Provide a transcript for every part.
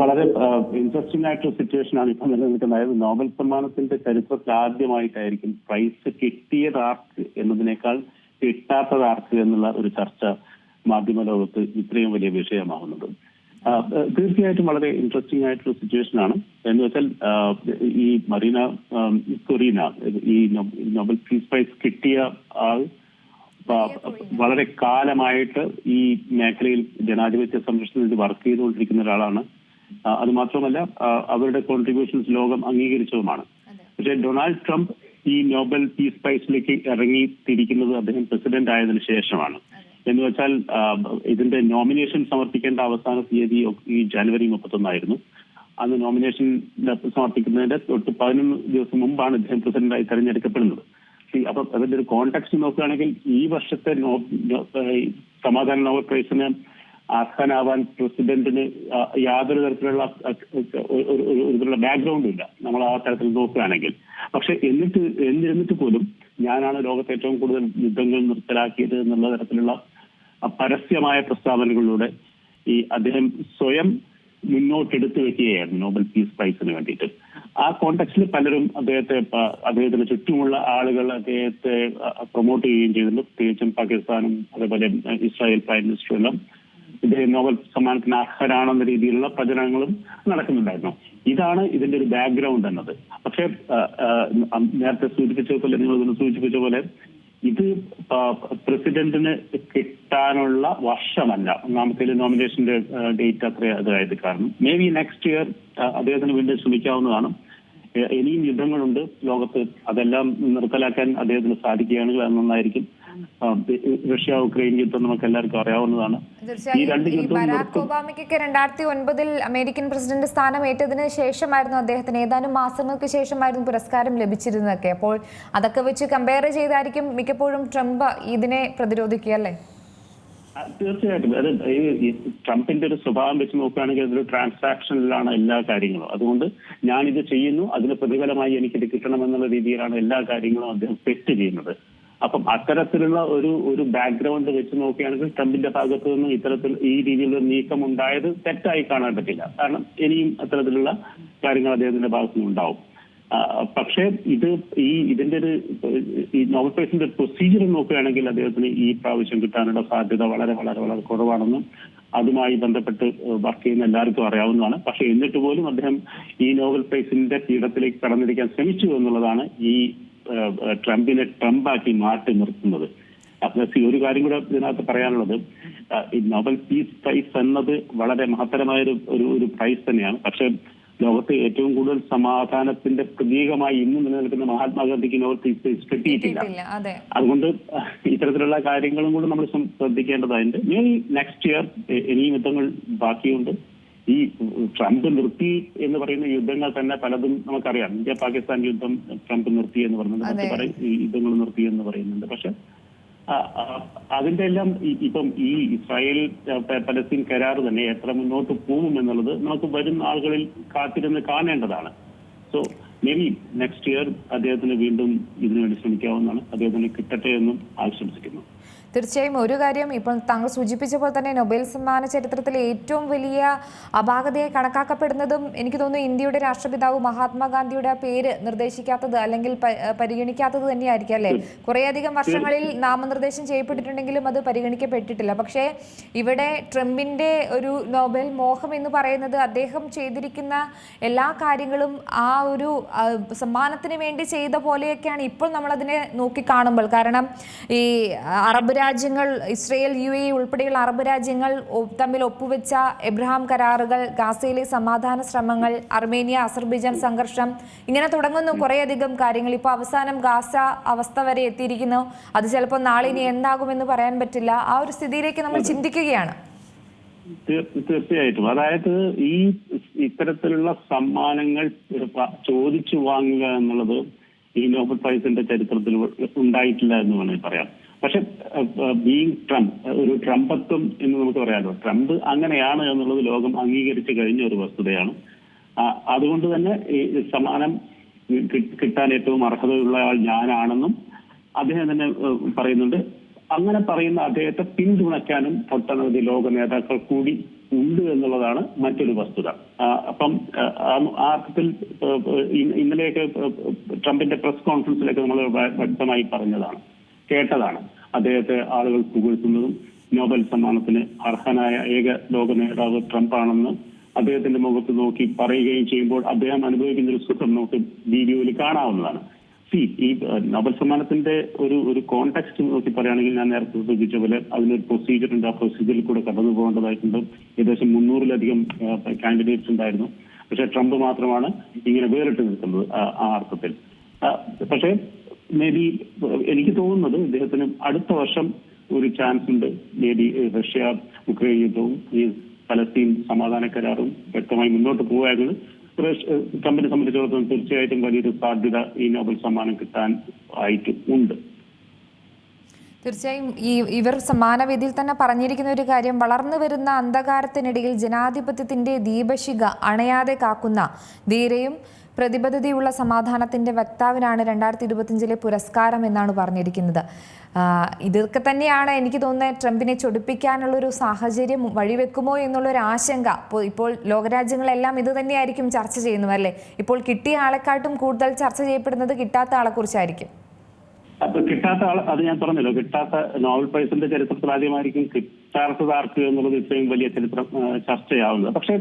വളരെ ഇൻട്രസ്റ്റിംഗ് ആയിട്ടൊരു സിറ്റുവേഷൻ ആണ് ഇപ്പൊ നിലനിൽക്കുന്നത്. അതായത് നോബൽ സമ്മാനത്തിന്റെ ചരിത്രത്തിൽ ആദ്യമായിട്ടായിരിക്കും പ്രൈസ് കിട്ടിയത് ആർക്ക് എന്നതിനേക്കാൾ കിട്ടാത്തത് ആർക്ക് എന്നുള്ള ഒരു ചർച്ച മാധ്യമ ലോകത്ത് ഇത്രയും വലിയ വിഷയമാകുന്നത്. തീർച്ചയായിട്ടും വളരെ ഇൻട്രസ്റ്റിംഗ് ആയിട്ടൊരു സിറ്റുവേഷൻ ആണ്. എന്ന് വെച്ചാൽ ഈ മറീന കൊറീന ഈ നോബൽ പീസ് പ്രൈസ് കിട്ടിയ ആൾ വളരെ കാലമായിട്ട് ഈ മേഖലയിൽ ജനാധിപത്യ സംരക്ഷണത്തിൽ വർക്ക് ചെയ്തുകൊണ്ടിരിക്കുന്ന ഒരാളാണ്. അത് മാത്രമല്ല അവരുടെ കോൺട്രിബ്യൂഷൻസ് ലോകം അംഗീകരിച്ചതുമാണ്. പക്ഷേ ഡൊണാൾഡ് ട്രംപ് ഈ നോബൽ പീസ് പ്രൈസിലേക്ക് ഇറങ്ങി തിരിക്കുന്നത് അദ്ദേഹം പ്രസിഡന്റ് ആയതിനു ശേഷമാണ്. എന്ന് വെച്ചാൽ ഇതിന്റെ നോമിനേഷൻ സമർപ്പിക്കേണ്ട അവസാന തീയതി ഈ ജനുവരി 31 അന്ന് നോമിനേഷൻ സമർപ്പിക്കുന്നതിന്റെ തൊട്ട് 11 ദിവസം മുമ്പാണ് ഇദ്ദേഹം പ്രസിഡന്റായി തെരഞ്ഞെടുക്കപ്പെടുന്നത്. അപ്പൊ അതിന്റെ ഒരു കോൺടാക്സ്റ്റ് നോക്കുകയാണെങ്കിൽ ഈ വർഷത്തെ സമാധാന നോബൽ പ്രൈസിന് അർഹനാവാൻ പ്രസിഡന്റിന് യാതൊരു തരത്തിലുള്ള ബാക്ക്ഗ്രൗണ്ടും ഇല്ല നമ്മൾ ആ തരത്തിൽ നോക്കുകയാണെങ്കിൽ. പക്ഷെ എന്നിരുന്നിട്ട് പോലും ഞാനാണ് ലോകത്തെ ഏറ്റവും കൂടുതൽ യുദ്ധങ്ങൾ നിർത്തലാക്കിയത് എന്നുള്ള തരത്തിലുള്ള പരസ്യമായ പ്രസ്താവനകളിലൂടെ ഈ അദ്ദേഹം സ്വയം മുന്നോട്ടെടുത്തു വെക്കുകയായിരുന്നു നോബൽ പീസ് പ്രൈസിന് വേണ്ടിയിട്ട്. ആ കോണ്ടെക്സ്റ്റിൽ പലരും അദ്ദേഹത്തിന് ചുറ്റുമുള്ള ആളുകൾ അദ്ദേഹത്തെ പ്രൊമോട്ട് ചെയ്യുകയും ചെയ്തിട്ടുണ്ട്. പ്രത്യേകിച്ചും പാകിസ്ഥാനും അതേപോലെ ഇസ്രായേൽ പ്രൈം മിനിസ്റ്ററും എല്ലാം ഇദ്ദേഹം നോബൽ സമ്മാനത്തിന് അർഹരാണെന്ന രീതിയിലുള്ള പ്രചരണങ്ങളും നടക്കുന്നുണ്ടായിരുന്നു. ഇതാണ് ഇതിന്റെ ഒരു ബാക്ക്ഗ്രൗണ്ട് എന്നത്. പക്ഷെ നേരത്തെ സൂചിപ്പിച്ച പോലെ നിങ്ങൾ സൂചിപ്പിച്ച പോലെ ഇത് പ്രസിഡന്റിന് കിട്ടാനുള്ള വർഷമല്ല. ഒന്നാമത്തെ നോമിനേഷന്റെ ഡേറ്റ് അത്ര അതായത് കാരണം മേ ബി നെക്സ്റ്റ് ഇയർ അദ്ദേഹത്തിന് വീണ്ടും ശ്രമിക്കാവുന്നതാണ്. ഇനിയും യുദ്ധങ്ങളുണ്ട് ലോകത്ത്, അതെല്ലാം നിർത്തലാക്കാൻ അദ്ദേഹത്തിന് സാധിക്കുകയാണെങ്കിൽ അത് നന്നായിരിക്കും. റഷ്യ ഉക്രൈൻ യുദ്ധം നമുക്ക് എല്ലാവർക്കും അറിയാവുന്നതാണ്. ബരാക് ഒബാമയ്ക്കൊക്കെ 2009 അമേരിക്കൻ പ്രസിഡന്റ് സ്ഥാനം ഏറ്റതിന് ശേഷമായിരുന്നു അദ്ദേഹത്തിന് ഏതാനും മാസങ്ങൾക്ക് ശേഷമായിരുന്നു പുരസ്കാരം ലഭിച്ചിരുന്നതൊക്കെ. അപ്പോൾ അതൊക്കെ വെച്ച് കമ്പയർ ചെയ്തായിരിക്കും മിക്കപ്പോഴും ട്രംപ് ഇതിനെ പ്രതിരോധിക്കുക അല്ലേ? തീർച്ചയായിട്ടും. അത് ഈ ട്രംപിന്റെ ഒരു സ്വഭാവം വെച്ച് നോക്കുകയാണെങ്കിൽ അതൊരു ട്രാൻസാക്ഷനിലാണ് എല്ലാ കാര്യങ്ങളും. അതുകൊണ്ട് ഞാനിത് ചെയ്യുന്നു, അതിന് പ്രതിഫലമായി എനിക്കിത് കിട്ടണമെന്നുള്ള രീതിയിലാണ് എല്ലാ കാര്യങ്ങളും അദ്ദേഹം സെറ്റ് ചെയ്യുന്നത്. അപ്പം അത്തരത്തിലുള്ള ഒരു ബാക്ക്ഗ്രൗണ്ട് വെച്ച് നോക്കുകയാണെങ്കിൽ ട്രംപിന്റെ ഭാഗത്തു നിന്നും ഇത്തരത്തിൽ ഈ രീതിയിലുള്ള നീക്കം ഉണ്ടായത് തെറ്റായി കാണാൻ പറ്റില്ല. കാരണം ഇനിയും അത്തരത്തിലുള്ള കാര്യങ്ങൾ അദ്ദേഹത്തിന്റെ ഭാഗത്തു നിന്നുണ്ടാവും. പക്ഷേ ഇതിന്റെ ഈ നോബൽ പ്രൈസിന്റെ പ്രൊസീജിയർ നോക്കുകയാണെങ്കിൽ അദ്ദേഹത്തിന് ഈ പ്രാവശ്യം കിട്ടാനുള്ള സാധ്യത വളരെ വളരെ വളരെ കുറവാണെന്നും അതുമായി ബന്ധപ്പെട്ട് വർക്ക് ചെയ്യുന്ന എല്ലാവർക്കും അറിയാവുന്നതാണ്. പക്ഷെ എന്നിട്ട് പോലും അദ്ദേഹം ഈ നോബൽ പ്രൈസിന്റെ പീഠത്തിലേക്ക് കടന്നിരിക്കാൻ ശ്രമിച്ചു എന്നുള്ളതാണ് ഈ ട്രംപിനെ ട്രംപാക്കി മാറ്റി നിർത്തുന്നത്. ഒരു കാര്യം കൂടെ ഇതിനകത്ത് പറയാനുള്ളത്, ഈ നോബൽ പീസ് പ്രൈസ് എന്നത് വളരെ മഹത്തരമായ ഒരു പ്രൈസ് തന്നെയാണ്. പക്ഷെ ലോകത്തെ ഏറ്റവും കൂടുതൽ സമാധാനത്തിന്റെ പ്രതീകമായി ഇന്ന് നിലനിൽക്കുന്ന മഹാത്മാഗാന്ധിക്ക് നോബൽ പീസ് പ്രൈസ് കിട്ടിയിട്ടില്ല. അതുകൊണ്ട് ഇത്തരത്തിലുള്ള കാര്യങ്ങളും കൂടെ നമ്മൾ ശ്രദ്ധിക്കേണ്ടതായിട്ട് നെക്സ്റ്റ് ഇയർ ഇനിയും യുദ്ധങ്ങൾ ബാക്കിയുണ്ട്. ഈ ട്രംപ് നിർത്തി എന്ന് പറയുന്ന യുദ്ധങ്ങൾ തന്നെ പലതും നമുക്കറിയാം. ഇന്ത്യ പാകിസ്ഥാൻ യുദ്ധം ട്രംപ് നിർത്തി എന്ന് പറയുന്നുണ്ട്, മറ്റു യുദ്ധങ്ങൾ നിർത്തി എന്ന് പറയുന്നുണ്ട്. പക്ഷെ അതിന്റെ എല്ലാം ഇപ്പം ഈ ഇസ്രായേൽ പലസ്തീൻ കരാർ തന്നെ എത്ര മുന്നോട്ട് പോകും എന്നുള്ളത് നമുക്ക് വരും ആളുകളിൽ കാത്തിരുന്ന് കാണേണ്ടതാണ്. So may be next year അദ്ദേഹത്തിന് വീണ്ടും ഇതിനുവേണ്ടി ശ്രമിക്കാവുന്നതാണ്. അദ്ദേഹത്തിന് കിട്ടട്ടെ എന്നും ആശംസിക്കുന്നു. തീർച്ചയായും ഒരു കാര്യം ഇപ്പോൾ താങ്കൾ സൂചിപ്പിച്ച പോലെ തന്നെ നൊബേൽ സമ്മാന ചരിത്രത്തിലെ ഏറ്റവും വലിയ അപാകതയായി കണക്കാക്കപ്പെടുന്നതും എനിക്ക് തോന്നുന്നു ഇന്ത്യയുടെ രാഷ്ട്രപിതാവ് മഹാത്മാഗാന്ധിയുടെ പേര് നിർദ്ദേശിക്കാത്തത് അല്ലെങ്കിൽ പരിഗണിക്കാത്തത് തന്നെയായിരിക്കും അല്ലേ? കുറേയധികം വർഷങ്ങളിൽ നാമനിർദ്ദേശം ചെയ്യപ്പെട്ടിട്ടുണ്ടെങ്കിലും അത് പരിഗണിക്കപ്പെട്ടിട്ടില്ല. പക്ഷേ ഇവിടെ ട്രംപിന്റെ ഒരു നോബൽ മോഹം എന്ന് പറയുന്നത് അദ്ദേഹം ചെയ്തിരിക്കുന്ന എല്ലാ കാര്യങ്ങളും ആ ഒരു സമ്മാനത്തിന് വേണ്ടി ചെയ്ത പോലെയൊക്കെയാണ് ഇപ്പോൾ നമ്മളതിനെ നോക്കിക്കാണുമ്പോൾ. കാരണം ഈ അറബ് രാജ്യങ്ങൾ, ഇസ്രയേൽ, UAE ഉൾപ്പെടെയുള്ള അറബ് രാജ്യങ്ങൾ തമ്മിൽ ഒപ്പുവെച്ച എബ്രഹാം കരാറുകൾ, ഗാസയിലെ സമാധാന ശ്രമങ്ങൾ, അർമേനിയ അസർബൈജാൻ സംഘർഷം, ഇങ്ങനെ തുടങ്ങുന്നു കുറേയധികം കാര്യങ്ങൾ. ഇപ്പോൾ അവസാനം ഗാസ അവസ്ഥ വരെ എത്തിയിരിക്കുന്നു. അത് ചിലപ്പോൾ നാളെ ഇനി എന്താകുമെന്ന് പറയാൻ പറ്റില്ല. ആ ഒരു സ്ഥിതിയിലേക്ക് നമ്മൾ ചിന്തിക്കുകയാണ്. തീർച്ചയായിട്ടും. അതായത് ഈ ഇത്തരത്തിലുള്ള സമ്മാനങ്ങൾ ചോദിച്ചു വാങ്ങുക എന്നുള്ളത് ഈ നോബൽ പ്രൈസിന്റെ ചരിത്രത്തിൽ ഉണ്ടായിട്ടില്ല എന്ന് വേണമെങ്കിൽ പറയാം. പക്ഷെ ബീങ് ട്രംപ്, ഒരു ട്രംപത്വം എന്ന് നമുക്ക് പറയാമല്ലോ, ട്രംപ് അങ്ങനെയാണ് എന്നുള്ളത് ലോകം അംഗീകരിച്ചു കഴിഞ്ഞ ഒരു വസ്തുതയാണ്. അതുകൊണ്ട് തന്നെ ഈ സമ്മാനം കിട്ടാൻ ഏറ്റവും അർഹതയുള്ള ആൾ ഞാനാണെന്നും അദ്ദേഹം തന്നെ പറയുന്നുണ്ട്. അങ്ങനെ പറയുന്ന അദ്ദേഹത്തെ പിന്തുണയ്ക്കാനും ഒട്ടനവധി ലോക നേതാക്കൾ കൂടി ഉണ്ട് എന്നുള്ളതാണ് മറ്റൊരു വസ്തുത. അപ്പം ആ അർത്ഥത്തിൽ ഇന്നലെയൊക്കെ ട്രംപിന്റെ പ്രസ് കോൺഫറൻസിലൊക്കെ നമ്മൾ വ്യക്തമായി കേട്ടതാണ് അദ്ദേഹത്തെ ആളുകൾ പുകഴ്ത്തുന്നതും നോബൽ സമ്മാനത്തിന് അർഹനായ ഏക ലോക നേതാവ് ട്രംപ് ആണെന്ന് അദ്ദേഹത്തിന്റെ മുഖത്ത് നോക്കി പറയുകയും ചെയ്യുമ്പോൾ അദ്ദേഹം അനുഭവിക്കുന്ന ഒരു സുഖം നമുക്ക് വീഡിയോയിൽ കാണാവുന്നതാണ്. ഈ നോബൽ സമ്മാനത്തിന്റെ ഒരു കോണ്ടെക്സ്റ്റ് നോക്കി പറയുകയാണെങ്കിൽ ഞാൻ നേരത്തെ സൂചിപ്പിച്ച പോലെ അതിനൊരു പ്രൊസീജിയർ ഉണ്ട്. ആ പ്രൊസീജിയറിൽ കൂടെ കടന്നു പോകേണ്ടതായിട്ടുണ്ട്. ഏകദേശം 300-ലധികം കാൻഡിഡേറ്റ്സ് ഉണ്ടായിരുന്നു. പക്ഷെ ട്രംപ് മാത്രമാണ് ഇങ്ങനെ വേറിട്ട് നിൽക്കുന്നത് ആ അർത്ഥത്തിൽ. പക്ഷേ മേ ബി എനിക്ക് തോന്നുന്നത് ഇദ്ദേഹത്തിന് അടുത്ത വർഷം ഒരു ചാൻസ് ഉണ്ട്. മേ ബി റഷ്യ ഉക്രൈൻ യുദ്ധവും ഈ പലസ്തീൻ സമാധാന കരാറും വ്യക്തമായി മുന്നോട്ട് പോവുകയായിരുന്നു. ട്രംപിനെ സംബന്ധിച്ചിടത്തോളം തീർച്ചയായിട്ടും വലിയൊരു സാധ്യത ഈ നോബൽ സമ്മാനം കിട്ടാൻ ആയിട്ട് ഉണ്ട്. തീർച്ചയായും ഇവർ സമ്മാനവേദിയിൽ തന്നെ പറഞ്ഞിരിക്കുന്ന ഒരു കാര്യം, വളർന്നു വരുന്ന അന്ധകാരത്തിനിടയിൽ ജനാധിപത്യത്തിന്റെ ദീപശിഖ അണയാതെ കാക്കുന്ന ധീരയും പ്രതിബദ്ധതയുള്ള സമാധാനത്തിന്റെ വക്താവിനാണ് 2025 പുരസ്കാരം എന്നാണ് പറഞ്ഞിരിക്കുന്നത്. ഇതൊക്കെ തന്നെയാണ് എനിക്ക് തോന്നുന്നത് ട്രംപിനെ ചൊടിപ്പിക്കാനുള്ളൊരു സാഹചര്യം വഴിവെക്കുമോ എന്നുള്ളൊരു ആശങ്ക. ഇപ്പോൾ ലോകരാജ്യങ്ങളെല്ലാം ഇത് തന്നെയായിരിക്കും ചർച്ച ചെയ്യുന്നത് അല്ലേ? ഇപ്പോൾ കിട്ടിയ ആളെക്കാട്ടും കൂടുതൽ ചർച്ച ചെയ്യപ്പെടുന്നത് കിട്ടാത്ത ആളെക്കുറിച്ചായിരിക്കും. അപ്പൊ കിട്ടാത്ത ആൾ, അത് ഞാൻ പറഞ്ഞല്ലോ, കിട്ടാത്ത നോബൽ പ്രൈസിന്റെ ചരിത്രത്തിൽ ആദ്യമായിരിക്കും കിട്ടാത്തത് ആർക്ക് എന്നുള്ളത് ഇത്രയും വലിയ ചരിത്രം ചർച്ചയാവുന്നത്. പക്ഷെ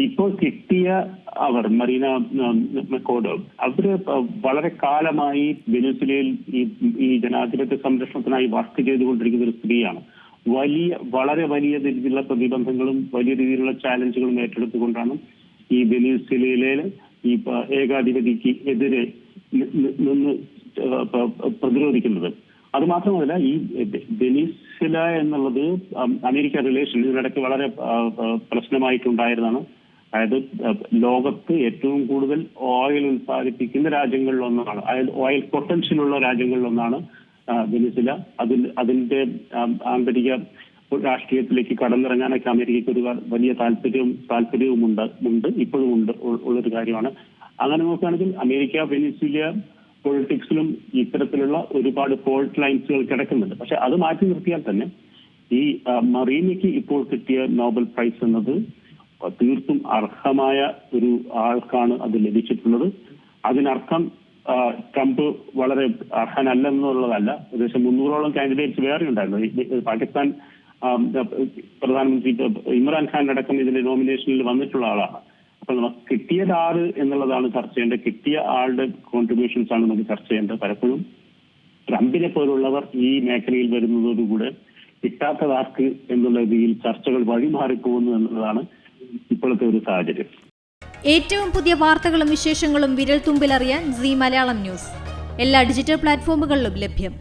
ഇപ്പോൾ കിട്ടിയ അവർ മറീന മക്കോഡോ അവര് വളരെ കാലമായി വെനസ്വേലയിൽ ഈ ജനാധിപത്യ സംരക്ഷണത്തിനായി വർക്ക് ചെയ്തുകൊണ്ടിരിക്കുന്ന ഒരു സ്ത്രീയാണ്. വളരെ വലിയ രീതിയിലുള്ള പ്രതിബന്ധങ്ങളും വലിയ രീതിയിലുള്ള ചാലഞ്ചുകളും ഏറ്റെടുത്തുകൊണ്ടാണ് ഈ വെനസ്വേലയിലെ ഈ ഏകാധിപതിക്ക് എതിരെ നിന്ന് പ്രതിരോധിക്കുന്നത്. അത് മാത്രമല്ല, ഈ വെനസ്വേല എന്നുള്ളത് അമേരിക്ക റിലേഷൻ ഇതിനിടയ്ക്ക് വളരെ പ്രശ്നമായിട്ടുണ്ടായിരുന്നതാണ്. അതായത് ലോകത്ത് ഏറ്റവും കൂടുതൽ ഓയിൽ ഉത്പാദിപ്പിക്കുന്ന രാജ്യങ്ങളിലൊന്നാണ്, അതായത് ഓയിൽ പൊട്ടൻഷ്യൽ ഉള്ള രാജ്യങ്ങളിലൊന്നാണ് വെനസ്വേല. അതിന്റെ ആന്തരിക രാഷ്ട്രീയത്തിലേക്ക് കടന്നിറങ്ങാനൊക്കെ അമേരിക്കയ്ക്ക് ഒരു വലിയ താല്പര്യവും ഉണ്ട് ഇപ്പോഴും ഉള്ളൊരു കാര്യമാണ്. അങ്ങനെ നോക്കുകയാണെങ്കിൽ അമേരിക്ക വെനസ്വേല പൊളിറ്റിക്സിലും ഇത്തരത്തിലുള്ള ഒരുപാട് ഫോൾട്ട് ലൈൻസുകൾ കിടക്കുന്നുണ്ട്. പക്ഷെ അത് മാറ്റി നിർത്തിയാൽ തന്നെ ഈ മറീനയ്ക്ക് ഇപ്പോൾ കിട്ടിയ നോബൽ പ്രൈസ് എന്നത് തീർത്തും അർഹമായ ഒരു ആൾക്കാണ് അത് ലഭിച്ചിട്ടുള്ളത്. അതിനർത്ഥം ട്രംപ് വളരെ അർഹനല്ലെന്നുള്ളതല്ല. ഏകദേശം 300ഓളം കാൻഡിഡേറ്റ്സ് വേറെ ഉണ്ടായിരുന്നു. പാകിസ്ഥാൻ പ്രധാനമന്ത്രി ഇമ്രാൻഖാൻ അടക്കം ഇതിന്റെ നോമിനേഷനിൽ വന്നിട്ടുള്ള ആളാണ്. അപ്പൊ നമുക്ക് കിട്ടിയത് ആര് എന്നുള്ളതാണ് ചർച്ച ചെയ്യേണ്ടത്. കിട്ടിയ ആളുടെ കോൺട്രിബ്യൂഷൻസ് ആണ് നമുക്ക് ചർച്ച ചെയ്യേണ്ടത്. പലപ്പോഴും ട്രംപിനെ പോലുള്ളവർ ഈ മേഖലയിൽ വരുന്നതോടുകൂടെ കിട്ടാത്തത് ആർക്ക് എന്നുള്ള രീതിയിൽ ചർച്ചകൾ വഴിമാറിപ്പോകുന്നു എന്നുള്ളതാണ് ഇപ്പോഴത്തെ ഒരു സാഹചര്യം. ഏറ്റവും പുതിയ വാർത്തകളും വിശേഷങ്ങളും വിരൽ തുമ്പിലറിയാൻ സീ മലയാളം ന്യൂസ് എല്ലാ ഡിജിറ്റൽ പ്ലാറ്റ്ഫോമുകളിലും ലഭ്യം.